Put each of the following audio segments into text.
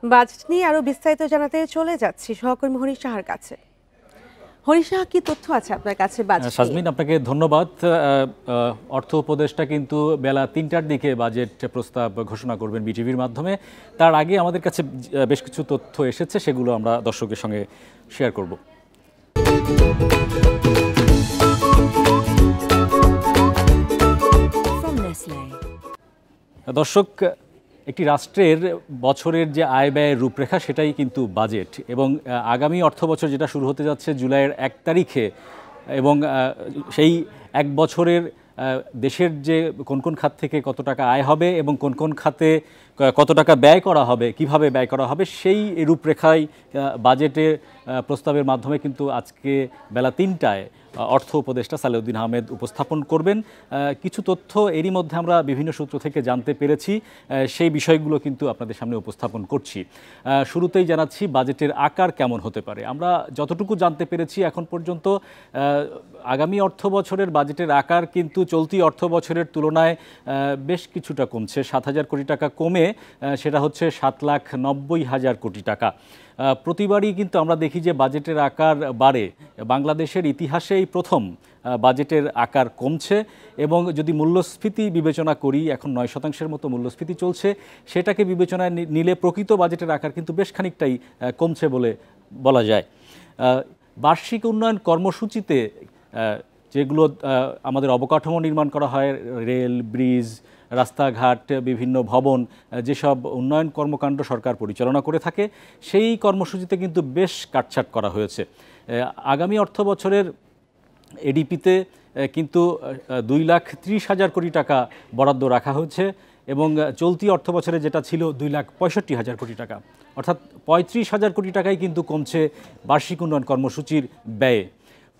Budget নিয়ে আরো বিস্তারিত জানাতে চলে যাচ্ছি সহকর্মী হরিশ সাহার কাছে। হরিশ সাহা, কি তথ্য আছে আপনার কাছে বাজেট নিয়ে? শাজমিন, আপনাকে ধন্যবাদ। অর্থ উপদেষ্টা কিন্তু বেলা ৩টার দিকে বাজেট প্রস্তাব ঘোষণা করবেন বিটিভির মাধ্যমে। তার আগে আমাদের কাছে বেশ কিছু তথ্য এসেছে, সেগুলো আমরা দর্শকের সঙ্গে শেয়ার করব। দর্শক, একটি রাষ্ট্রের বছরের যে আয় ব্যয়ের রূপরেখা সেটাই কিন্তু বাজেট, এবং আগামী অর্থ বছর যেটা শুরু হতে যাচ্ছে জুলাইয়ের ১ তারিখে, এবং সেই এক বছরের দেশের যে কোন কোন খাত থেকে কত টাকা আয় হবে এবং কোন কোন খাতে কত টাকা ব্যয় করা হবে, কিভাবে ব্যয় করা হবে, সেই রূপরেখায় বাজেটের প্রস্তাবের মাধ্যমে কিন্তু আজকে বেলা ৩টায় অর্থ উপদেষ্টা সালেউদ্দিন আহমেদ উপস্থাপন করবেন। কিছু তথ্য এরই মধ্যে আমরা বিভিন্ন সূত্র থেকে জানতে পেরেছি, সেই বিষয়গুলো কিন্তু আপনাদের সামনে উপস্থাপন করছি। শুরুতেই জানাচ্ছি বাজেটের আকার কেমন হতে পারে। আমরা যতটুকু জানতে পেরেছি এখন পর্যন্ত আগামী অর্থ বছরের বাজেটের আকার কিন্তু চলতি অর্থ বছরের তুলনায় বেশ কিছুটা কমছে। ৭,০০০ কোটি টাকা কমে সেটা হচ্ছে ৭,৯০,০০০ কোটি টাকা। প্রতিবারই কিন্তু আমরা দেখি যে বাজেটের আকার বাড়ে। বাংলাদেশের ইতিহাসে এই প্রথম বাজেটের আকার কমছে, এবং যদি মূল্যস্ফীতি বিবেচনা করি, এখন ৯% মতো মূল্যস্ফীতি চলছে, সেটাকে বিবেচনায় নিলে প্রকৃত বাজেটের আকার কিন্তু বেশ খানিকটাই কমছে বলে বলা যায়। বার্ষিক উন্নয়ন কর্মসূচিতে যেগুলো আমাদের অবকাঠামো নির্মাণ করা হয়, রেল, ব্রিজ, রাস্তাঘাট, বিভিন্ন ভবন, যেসব উন্নয়ন কর্মকাণ্ড সরকার পরিচালনা করে থাকে, সেই কর্মসূচিতে কিন্তু বেশ কাটছাট করা হয়েছে। আগামী অর্থ বছরের এডিপিতে কিন্তু 2,30,000 কোটি টাকা বরাদ্দ রাখা হয়েছে, এবং চলতি অর্থ বছরে যেটা ছিল 2,65,000 কোটি টাকা, অর্থাৎ 35,000 কোটি টাকাই কিন্তু কমছে বার্ষিক উন্নয়ন কর্মসূচির ব্যয়ে।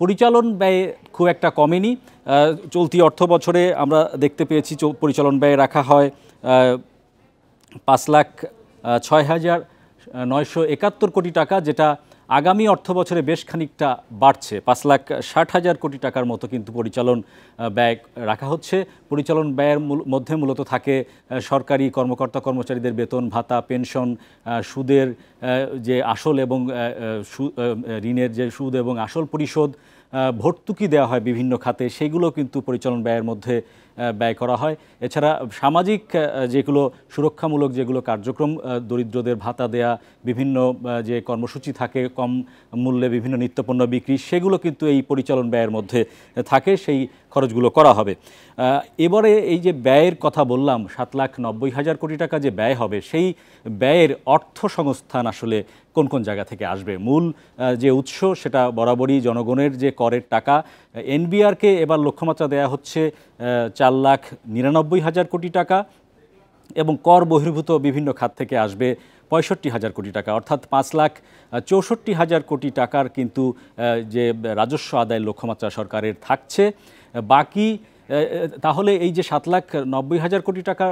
পরিচালন ব্যয় খুব একটা কমেনি। চলতি অর্থ বছরে আমরা দেখতে পেয়েছি পরিচালন ব্যয় রাখা হয় 5,06,971 কোটি টাকা, যেটা আগামী অর্থ বছরে বেশ খানিকটা বাড়ছে। 5,60,000 কোটি টাকার মতো কিন্তু পরিচালন ব্যয় রাখা হচ্ছে। পরিচালন ব্যয়ের মধ্যে মূলত থাকে সরকারি কর্মকর্তা কর্মচারীদের বেতন ভাতা, পেনশন, সুদের যে আসল এবং ঋণের যে সুদ এবং আসল পরিশোধ, ভর্তুকি দেওয়া হয় বিভিন্ন খাতে, সেগুলো কিন্তু পরিচালন ব্যয়ের মধ্যে ব্যয় করা হয়। এছাড়া সামাজিক যেগুলো সুরক্ষামূলক যেগুলো কার্যক্রম, দরিদ্রদের ভাতা দেয়া, বিভিন্ন যে কর্মসূচি থাকে, কম মূল্যে বিভিন্ন নিত্যপণ্য বিক্রি, সেগুলো কিন্তু এই পরিচালন ব্যয়ের মধ্যে থাকে, সেই খরচগুলো করা হবে। এবারে এই যে ব্যয়ের কথা বললাম, 7,90,000 কোটি টাকা যে ব্যয় হবে, সেই ব্যয়ের অর্থ সংস্থান আসলে কোন কোন জায়গা থেকে আসবে। মূল যে উৎস সেটা বরাবরই জনগণের যে করের টাকা। এনবিআরকে এবার লক্ষ্যমাত্রা দেয়া হচ্ছে 4,99,000 কোটি টাকা, এবং কর বহির্ভূত বিভিন্ন খাত থেকে আসবে 65,000 কোটি টাকা, অর্থাৎ 5,64,000 কোটি টাকার কিন্তু যে রাজস্ব আদায়ের লক্ষ্যমাত্রা সরকারের থাকছে। বাকি তাহলে এই যে 7,90,000 কোটি টাকা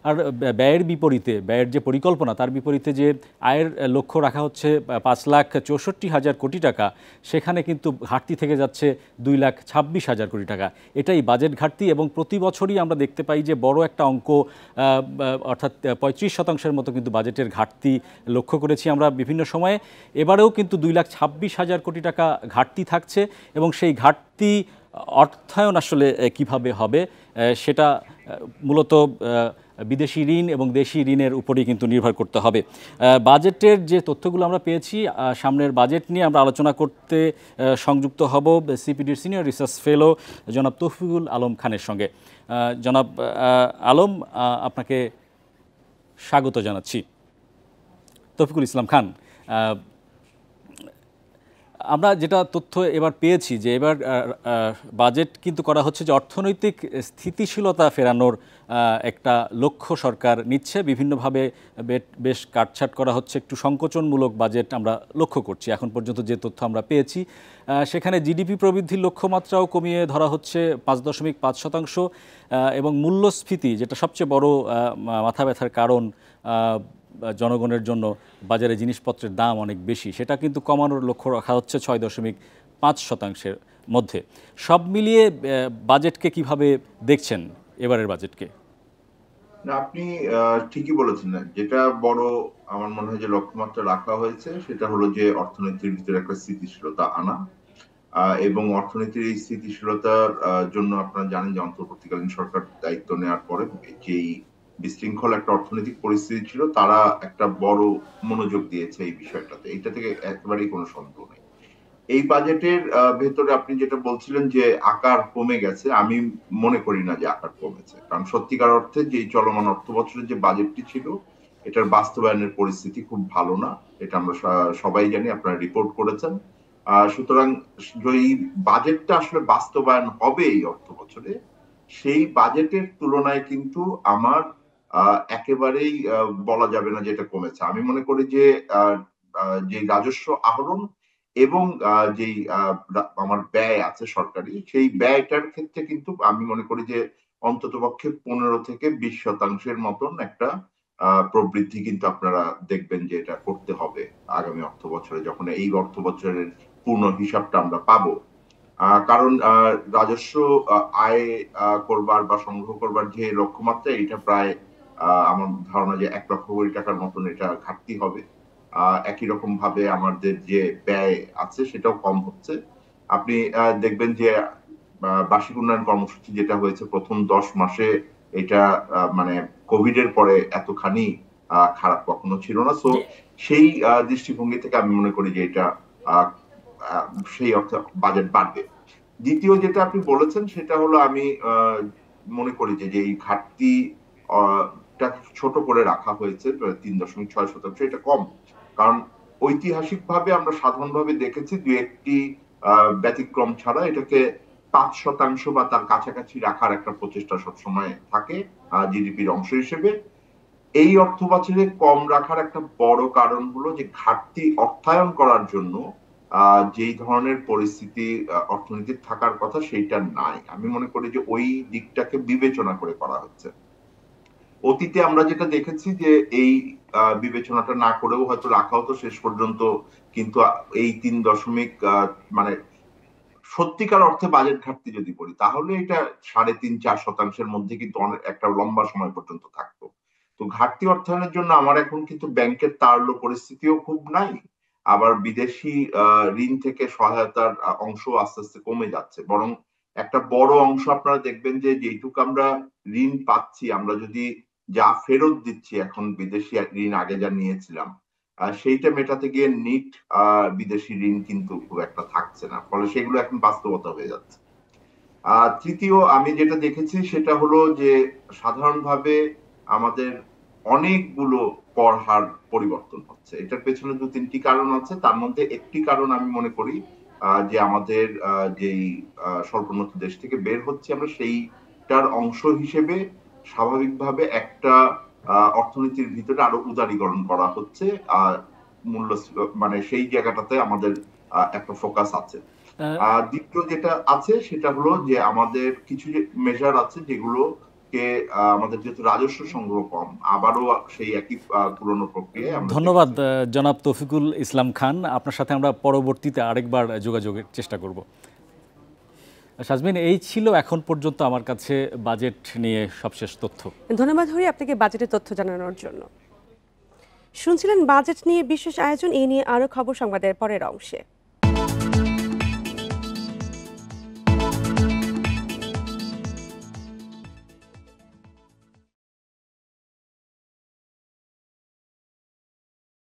আর ব্যয়ের বিপরীতে, ব্যয়ের যে পরিকল্পনা তার বিপরীতে যে আয়ের লক্ষ্য রাখা হচ্ছে 5,64,000 কোটি টাকা, সেখানে কিন্তু ঘাটতি থেকে যাচ্ছে 2,26,000 কোটি টাকা। এটাই বাজেট ঘাটতি, এবং প্রতি বছরই আমরা দেখতে পাই যে বড় একটা অঙ্ক, অর্থাৎ 35% মতো কিন্তু বাজেটের ঘাটতি লক্ষ্য করেছি আমরা বিভিন্ন সময়ে। এবারেও কিন্তু 2,26,000 কোটি টাকা ঘাটতি থাকছে, এবং সেই ঘাটতি অর্থায়ন আসলে কিভাবে হবে সেটা মূলত বিদেশি ঋণ এবং দেশি ঋণের উপরেই কিন্তু নির্ভর করতে হবে। বাজেটের যে তথ্যগুলো আমরা পেয়েছি, সামনের বাজেট নিয়ে আমরা আলোচনা করতে সংযুক্ত হব সিপিডির সিনিয়র রিসার্চ ফেলো জনাব তৌফিকুল আলম খানের সঙ্গে। জনাব আলম, আপনাকে স্বাগত জানাচ্ছি। তৌফিকুল ইসলাম খান, আমরা যেটা তথ্য এবার পেয়েছি যে এবার বাজেট কিন্তু করা হচ্ছে যে অর্থনৈতিক স্থিতিশীলতা ফেরানোর একটা লক্ষ্য সরকার নিচ্ছে। বিভিন্নভাবে বেশ কাটছাট করা হচ্ছে, একটু সংকোচনমূলক বাজেট আমরা লক্ষ্য করছি এখন পর্যন্ত যে তথ্য আমরা পেয়েছি। সেখানে জিডিপি প্রবৃদ্ধির লক্ষ্যমাত্রাও কমিয়ে ধরা হচ্ছে 5.5%, এবং মূল্যস্ফীতি, যেটা সবচেয়ে বড় মাথা ব্যথার কারণ জনগণের জন্য, বাজারে জিনিসপত্রের দাম অনেক বেশি, সেটা কিন্তু কমানোর লক্ষ্য রাখা হচ্ছে 6.5%-এর মধ্যে। সব মিলিয়ে বাজেটকে কিভাবে দেখছেন, এবারের বাজেটকে? আপনি ঠিকই বলেছেন, যেটা বড় আমার মনে হয় যে লক্ষ্যমাত্রা রাখা হয়েছে সেটা হলো যে অর্থনীতির ভিতরে একটা স্থিতিশীলতা আনা, এবং অর্থনীতির এই স্থিতিশীলতার জন্য আপনারা জানেন যে অন্তর্বর্তীকালীন সরকার দায়িত্ব নেওয়ার পরে যেই বিশৃঙ্খল একটা অর্থনৈতিক পরিস্থিতি ছিল, তারা একটা বড় মনোযোগ দিয়েছে এই বিষয়টাতে। এটা থেকে একেবারেই কোনো সন্দেহ নেই। এই বাজেটের ভেতরে আপনি যেটা বলছিলেন যে আকার কমে গেছে, আমি মনে করি না যে আকার কমেছে। কারণ সত্যিকার অর্থে যে চলমান অর্থ বছরের যে বাজেটটি ছিল, এটার বাস্তবায়নের পরিস্থিতি খুব ভালো না। এটা আমরা সবাই জানি, আপনারা রিপোর্ট করেছেন। সুতরাং এই বাজেটটা আসলে বাস্তবায়ন হবে এই অর্থ বছরে, সেই বাজেটের তুলনায় কিন্তু আমার একেবারেই বলা যাবে না যে এটা কমেছে। আমি মনে করি যে যে রাজস্ব আহরণ এবং যেই আমার ব্যয় আছে সরকারি, সেই ব্যয়টার ক্ষেত্রে কিন্তু আমি মনে করি যে অন্ততপক্ষে 15 থেকে 20% মতন একটা প্রবৃদ্ধি কিন্তু আপনারা দেখবেন যে এটা করতে হবে আগামী অর্থ বছরে, যখন এই অর্থ বছরের পূর্ণ হিসাবটা আমরা পাবো। কারণ রাজস্ব আয় করবার বা সংগ্রহ করবার যে লক্ষ্যমাত্রা, এটা প্রায় আমার ধারণা যে 1 লক্ষ কোটি টাকার মতন এটা ঘাটতি হবে। একই রকম ভাবে আমাদের যে ব্যয় আছে সেটাও কম হচ্ছে। আপনি দেখবেন যে বার্ষিক উন্নয়ন কর্মসূচি যেটা হয়েছে প্রথম 10 মাসে, এটা মানে কোভিড এর পরে এতখানি খারাপ কখনো ছিল না। সো সেই দৃষ্টিভঙ্গি থেকে আমি মনে করি যে এটা সেই অর্থে বাজেট বাড়বে। দ্বিতীয় যেটা আপনি বলেছেন সেটা হলো, আমি মনে করি যে এই ঘাটতি ছোট করে রাখা হয়েছে 3.6%, এটা কম। কারণ ঐতিহাসিকভাবে আমরা সাধারণভাবে দেখেছি দু একটি ব্যতিক্রম ছাড়া এটাকে 5% বা তার কাছাকাছি রাখার একটা প্রচেষ্টা সবসময় থাকে জিডিপির অংশ হিসেবে। এই অর্থ বছরে কম রাখার একটা বড় কারণ হলো যে ঘাটতি অর্থায়ন করার জন্য যেই ধরনের পরিস্থিতি অর্থনীতির থাকার কথা সেইটা নাই। আমি মনে করি যে ওই দিকটাকে বিবেচনা করে করা হচ্ছে। অতীতে আমরা যেটা দেখেছি যে এই বিবেচনাটা না করেও হয়তো রাখা হতো শেষ পর্যন্ত, কিন্তু এই 3 মানে সত্যিকার অর্থে বাজেট ঘাটতি যদি বলি, তাহলে এটা 3.5-4%-এর মধ্যে কিন্তু অনেক একটা লম্বা সময় পর্যন্ত থাকতো। তো ঘাটতি অর্থায়নের জন্য আমার এখন কিন্তু ব্যাংকের তারল্য পরিস্থিতিও খুব নাই, আবার বিদেশি ঋণ থেকে সহায়তার অংশ আস্তে আস্তে কমে যাচ্ছে। বরং একটা বড় অংশ আপনারা দেখবেন যে যেটুকু আমরা ঋণ পাচ্ছি, আমরা যদি যা ফেরত দিচ্ছি এখন বিদেশি ঋণ আগে যা নিয়েছিলাম, সেইটা মেটাতে গিয়ে নিট বিদেশি ঋণ কিন্তু খুব একটা থাকছে না, ফলে সেগুলো এখন বাস্তবতা হয়ে যাচ্ছে। তৃতীয় আমি যেটা দেখেছি সেটা হলো যে সাধারণভাবে আমাদের অনেকগুলো কর হার পরিবর্তন হচ্ছে। এটার পেছনে 2-3টি কারণ আছে। তার মধ্যে একটি কারণ আমি মনে করি যে আমাদের যেই স্বল্পোন্নত দেশ থেকে বের হচ্ছে আমরা, সেইটার অংশ হিসেবে স্বাভাবিকভাবে একটা অর্থনীতির ভিতরে আরো উদারীকরণ করা হচ্ছে। মূল্য মানে সেই জায়গাটাতে আমাদের একটা ফোকাস আছে। দ্বিতীয় যেটা আছে সেটা হলো যে আমাদের কিছু মেজার আছে যেগুলোকে আমাদের যেহেতু রাজস্ব সংগ্রহ কম, আবারও সেই একই পুরনো প্রক্রিয়ায় আমরা ধন্যবাদ জনাব তৌফিকুল ইসলাম খান। আপনার সাথে আমরা পরবর্তীতে আরেকবার যোগাযোগের চেষ্টা করব। শাজমিন, এই ছিল এখন পর্যন্ত আমার কাছে বাজেট নিয়ে সবশেষ তথ্য। ধন্যবাদ হরি আপনাকে বাজেটের তথ্য জানানোর জন্য। শুনছিলেন বাজেট নিয়ে বিশেষ আয়োজন, এই নিয়ে আরো খবর সংবাদের পরের অংশে।